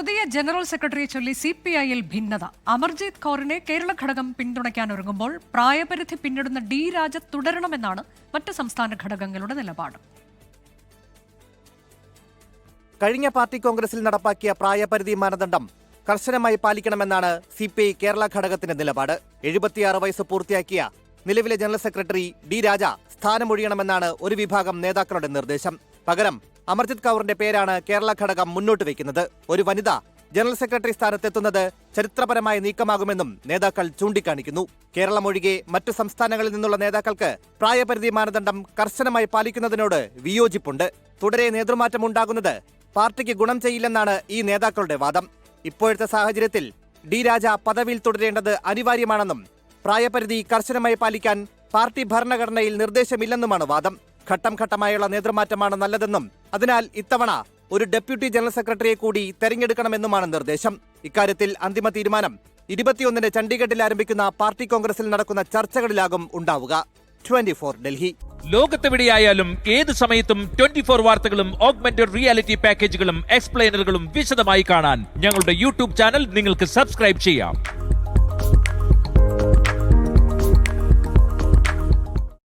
പുതിയ ജനറൽ സെക്രട്ടറിയെ ചൊല്ലി CPI-യിൽ ഭിന്നത. അമർജിത് കൗറിനെ കേരള ഘടകം പിന്തുണയ്ക്കാനൊരുങ്ങുമ്പോൾ പ്രായപരിധി പിന്നിടുന്ന D. രാജ തുടരണമെന്നാണ് മറ്റ് സംസ്ഥാന ഘടകങ്ങളുടെ നിലപാട്. കഴിഞ്ഞ പാർട്ടി കോൺഗ്രസിൽ നടപ്പാക്കിയ പ്രായപരിധി മാനദണ്ഡം കർശനമായി പാലിക്കണമെന്നാണ് CPI കേരള ഘടകത്തിന്റെ നിലപാട്. 76 വയസ്സ് പൂർത്തിയാക്കിയ നിലവിലെ ജനറൽ സെക്രട്ടറി D. രാജ സ്ഥാനമൊഴിയണമെന്നാണ് ഒരു വിഭാഗം നേതാക്കളുടെ നിർദ്ദേശം. പകരം അമർജിത് കൗറിന്റെ പേരാണ് കേരള ഘടകം മുന്നോട്ട് വയ്ക്കുന്നത്. ഒരു വനിത ജനറൽ സെക്രട്ടറി സ്ഥാനത്തെത്തുന്നത് ചരിത്രപരമായ നീക്കമാകുമെന്നും നേതാക്കൾ ചൂണ്ടിക്കാണിക്കുന്നു. കേരളം ഒഴികെ മറ്റു സംസ്ഥാനങ്ങളിൽ നിന്നുള്ള നേതാക്കൾക്ക് പ്രായപരിധി മാനദണ്ഡം കർശനമായി പാലിക്കുന്നതിനോട് വിയോജിപ്പുണ്ട്. തുടരെ നേതൃമാറ്റമുണ്ടാകുന്നത് പാർട്ടിക്ക് ഗുണം ചെയ്യില്ലെന്നാണ് ഈ നേതാക്കളുടെ വാദം. ഇപ്പോഴത്തെ സാഹചര്യത്തിൽ D. രാജ പദവിയിൽ തുടരേണ്ടത് അനിവാര്യമാണെന്നും പ്രായപരിധി കർശനമായി പാലിക്കാൻ പാർട്ടി ഭരണഘടനയിൽ നിർദ്ദേശമില്ലെന്നുമാണ് വാദം. ഘട്ടം ഘട്ടമായുള്ള നേതൃമാറ്റമാണ് നല്ലതെന്നും അതിനാൽ ഇത്തവണ ഒരു ഡെപ്യൂട്ടി ജനറൽ സെക്രട്ടറിയെ കൂടി തെരഞ്ഞെടുക്കണമെന്നുമാണ് നിർദ്ദേശം. ഇക്കാര്യത്തിൽ അന്തിമ തീരുമാനം 21-ന് ചണ്ഡീഗഡിൽ ആരംഭിക്കുന്ന പാർട്ടി കോൺഗ്രസിൽ നടക്കുന്ന ചർച്ചകളിലാകും ഉണ്ടാവുക. 24 ഡൽഹി. ലോകത്തെവിടെയായാലും ഏത് സമയത്തും 24 വാർത്തകളും ഓഗ്മെന്റഡ് റിയാലിറ്റി പാക്കേജുകളും എക്സ്പ്ലെയിനറുകളും വിശദമായി കാണാൻ ഞങ്ങളുടെ യൂട്യൂബ് ചാനൽ നിങ്ങൾക്ക് സബ്സ്ക്രൈബ് ചെയ്യാം.